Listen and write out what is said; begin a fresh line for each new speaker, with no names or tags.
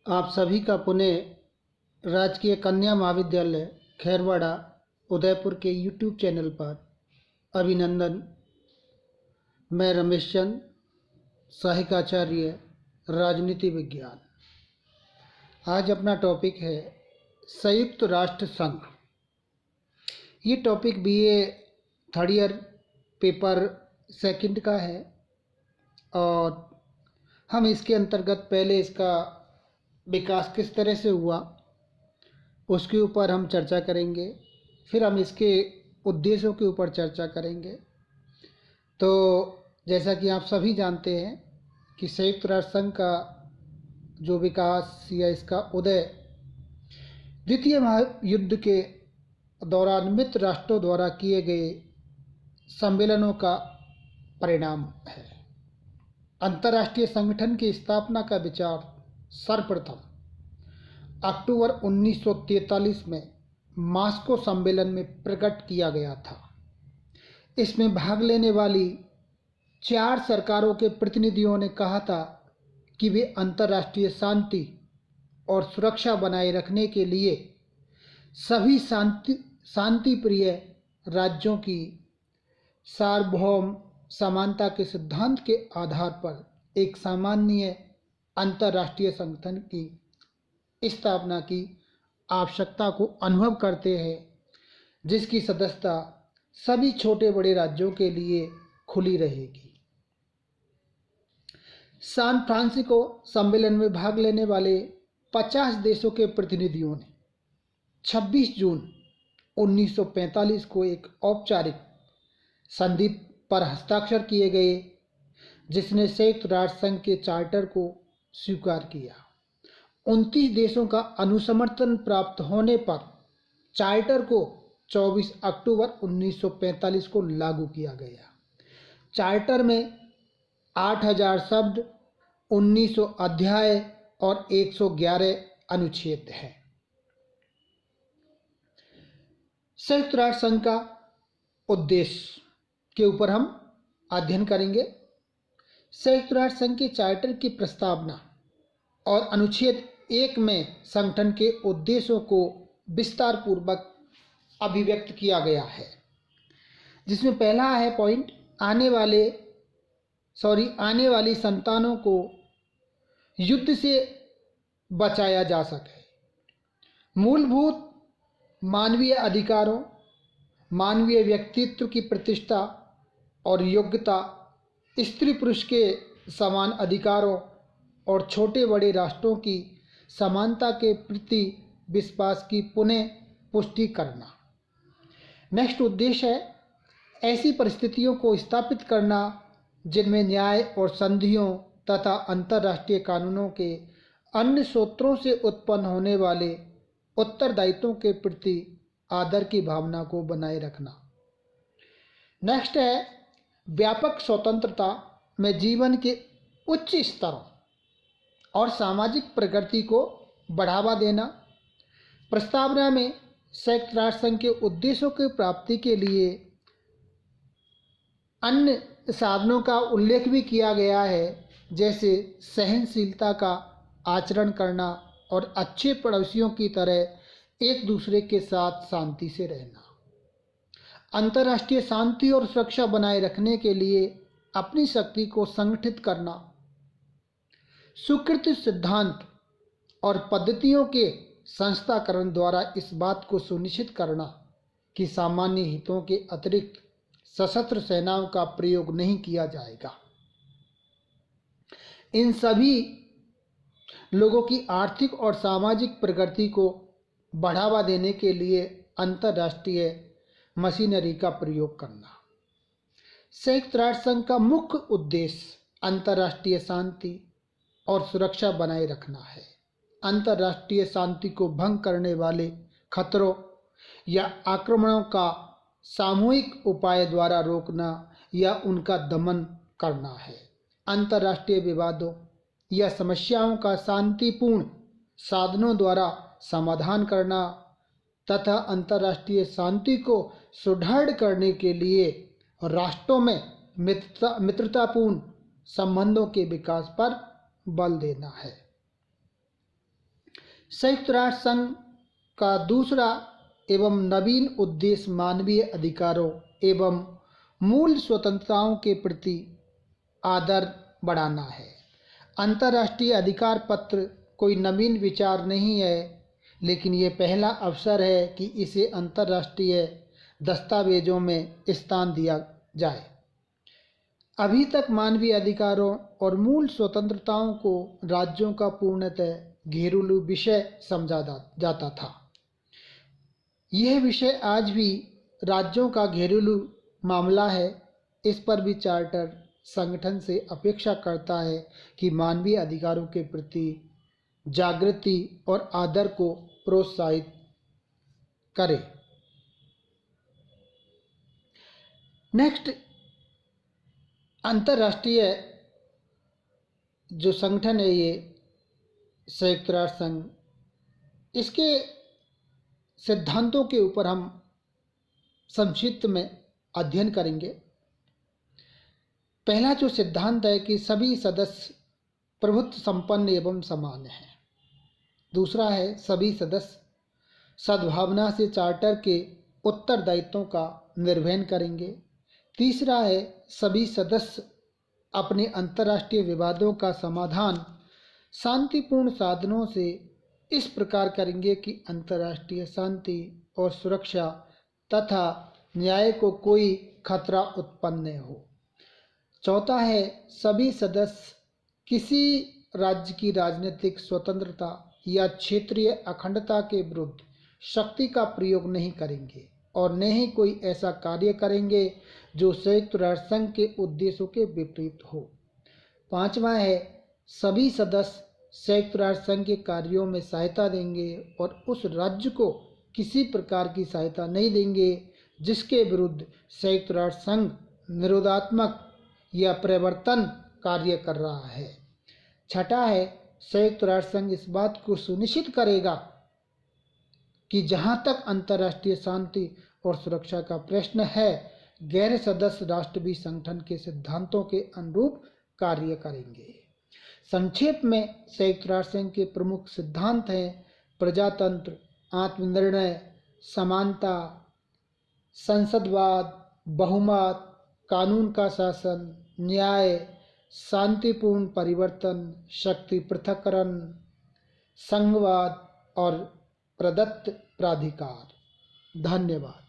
आप सभी का पुनः राजकीय कन्या महाविद्यालय खैरवाड़ा उदयपुर के यूट्यूब चैनल पर अभिनंदन। मैं रमेश चंद, सहायकाचार्य राजनीति विज्ञान। आज अपना टॉपिक है संयुक्त राष्ट्र संघ। ये topic BA third year paper second का है और हम इसके अंतर्गत पहले इसका विकास किस तरह से हुआ उसके ऊपर हम चर्चा करेंगे, फिर हम इसके उद्देश्यों के ऊपर चर्चा करेंगे। तो जैसा कि आप सभी जानते हैं कि संयुक्त राष्ट्र संघ का जो विकास या इसका उदय द्वितीय महायुद्ध के दौरान मित्र राष्ट्रों द्वारा किए गए सम्मेलनों का परिणाम है। अंतर्राष्ट्रीय संगठन की स्थापना का विचार सर्वप्रथम अक्टूबर 1943 में मास्को सम्मेलन में प्रकट किया गया था। इसमें भाग लेने वाली 4 सरकारों के प्रतिनिधियों ने कहा था कि वे अंतर्राष्ट्रीय शांति और सुरक्षा बनाए रखने के लिए सभी शांति प्रिय राज्यों की सार्वभौम समानता के सिद्धांत के आधार पर एक सामान्य अंतर्राष्ट्रीय संगठन की स्थापना की आवश्यकता को अनुभव करते हैं, जिसकी सदस्यता सभी छोटे बड़े राज्यों के लिए खुली रहेगी। सैन फ्रांसिस्को सम्मेलन में भाग लेने वाले 50 देशों के प्रतिनिधियों ने 26 जून 1945 को एक औपचारिक संधि पर हस्ताक्षर किए गए, जिसने संयुक्त राष्ट्र संघ के चार्टर को स्वीकार किया। 29 देशों का अनुसमर्थन प्राप्त होने पर चार्टर को 24 अक्टूबर 1945 को लागू किया गया। चार्टर में 8000 शब्द, 1900 अध्याय और 111 अनुच्छेद हैं। संयुक्त राष्ट्र संघ का उद्देश्य के ऊपर हम अध्ययन करेंगे। संयुक्त राष्ट्र संघ के चार्टर की प्रस्तावना और अनुच्छेद 1 में संगठन के उद्देश्यों को विस्तार पूर्वक अभिव्यक्त किया गया है, जिसमें पहला है पॉइंट आने वाली संतानों को युद्ध से बचाया जा सके। मूलभूत मानवीय अधिकारों, मानवीय व्यक्तित्व की प्रतिष्ठा और योग्यता, स्त्री पुरुष के समान अधिकारों और छोटे बड़े राष्ट्रों की समानता के प्रति विश्वास की पुनः पुष्टि करना। नेक्स्ट उद्देश्य है ऐसी परिस्थितियों को स्थापित करना जिनमें न्याय और संधियों तथा अंतर्राष्ट्रीय कानूनों के अन्य स्रोतों से उत्पन्न होने वाले उत्तरदायित्वों के प्रति आदर की भावना को बनाए रखना। नेक्स्ट है व्यापक स्वतंत्रता में जीवन के उच्च स्तरों और सामाजिक प्रगति को बढ़ावा देना। प्रस्तावना में संयुक्त राष्ट्र संघ के उद्देश्यों की प्राप्ति के लिए अन्य साधनों का उल्लेख भी किया गया है, जैसे सहनशीलता का आचरण करना और अच्छे पड़ोसियों की तरह एक दूसरे के साथ शांति से रहना। अंतर्राष्ट्रीय शांति और सुरक्षा बनाए रखने के लिए अपनी शक्ति को संगठित करना। स्वीकृत सिद्धांत और पद्धतियों के संस्थाकरण द्वारा इस बात को सुनिश्चित करना कि सामान्य हितों के अतिरिक्त सशस्त्र सेनाओं का प्रयोग नहीं किया जाएगा। इन सभी लोगों की आर्थिक और सामाजिक प्रगति को बढ़ावा देने के लिए अंतर्राष्ट्रीय मशीनरी का प्रयोग करना। संयुक्त राष्ट्र संघ का मुख्य उद्देश्य अंतर्राष्ट्रीय शांति और सुरक्षा बनाए रखना है। अंतर्राष्ट्रीय शांति को भंग करने वाले खतरों या आक्रमणों का सामूहिक उपाय द्वारा रोकना या उनका दमन करना है। अंतर्राष्ट्रीय विवादों या समस्याओं का शांतिपूर्ण साधनों द्वारा समाधान करना तथा अंतर्राष्ट्रीय शांति को सुदृढ़ करने के लिए राष्ट्रों में मित्रतापूर्ण संबंधों के विकास पर बल देना है। संयुक्त राष्ट्र संघ का दूसरा एवं नवीन उद्देश्य मानवीय अधिकारों एवं मूल स्वतंत्रताओं के प्रति आदर बढ़ाना है। अंतर्राष्ट्रीय अधिकार पत्र कोई नवीन विचार नहीं है, लेकिन ये पहला अवसर है कि इसे अंतर्राष्ट्रीय दस्तावेजों में स्थान दिया जाए। अभी तक मानवीय अधिकारों और मूल स्वतंत्रताओं को राज्यों का पूर्णतः घरेलू विषय समझा जाता था। यह विषय आज भी राज्यों का घरेलू मामला है। इस पर भी चार्टर संगठन से अपेक्षा करता है कि मानवीय अधिकारों के प्रति जागृति और आदर को प्रोत्साहित करे। नेक्स्ट, अंतर्राष्ट्रीय जो संगठन है ये संयुक्त राष्ट्र संघ, इसके सिद्धांतों के ऊपर हम संक्षिप्त में अध्ययन करेंगे। पहला जो सिद्धांत है कि सभी सदस्य प्रभुत्व संपन्न एवं समान हैं। दूसरा है सभी सदस्य सद्भावना से चार्टर के उत्तरदायित्वों का निर्वहन करेंगे। तीसरा है सभी सदस्य अपने अंतर्राष्ट्रीय विवादों का समाधान शांतिपूर्ण साधनों से इस प्रकार करेंगे कि अंतर्राष्ट्रीय शांति और सुरक्षा तथा न्याय को कोई खतरा उत्पन्न न हो। चौथा है सभी सदस्य किसी राज्य की राजनीतिक स्वतंत्रता या क्षेत्रीय अखंडता के विरुद्ध शक्ति का प्रयोग नहीं करेंगे और न ही कोई ऐसा कार्य करेंगे जो संयुक्त राष्ट्र संघ के उद्देश्यों के विपरीत हो। पांचवा है सभी सदस्य संयुक्त राष्ट्र संघ के कार्यों में सहायता देंगे और उस राज्य को किसी प्रकार की सहायता नहीं देंगे जिसके विरुद्ध संयुक्त राष्ट्र संघ निरोधात्मक या प्रवर्तन कार्य कर रहा है। छठा है संयुक्त राष्ट्र संघ इस बात को सुनिश्चित करेगा कि जहां तक अंतर्राष्ट्रीय शांति और सुरक्षा का प्रश्न है, गैर सदस्य राष्ट्र भी संगठन के सिद्धांतों के अनुरूप कार्य करेंगे। संक्षेप में संयुक्त राष्ट्र संघ के प्रमुख सिद्धांत हैं प्रजातंत्र, आत्मनिर्णय, समानता, संसदवाद, बहुमत, कानून का शासन, न्याय, शांतिपूर्ण परिवर्तन, शक्ति पृथक्करण, संघवाद और प्रदत्त प्राधिकार। धन्यवाद।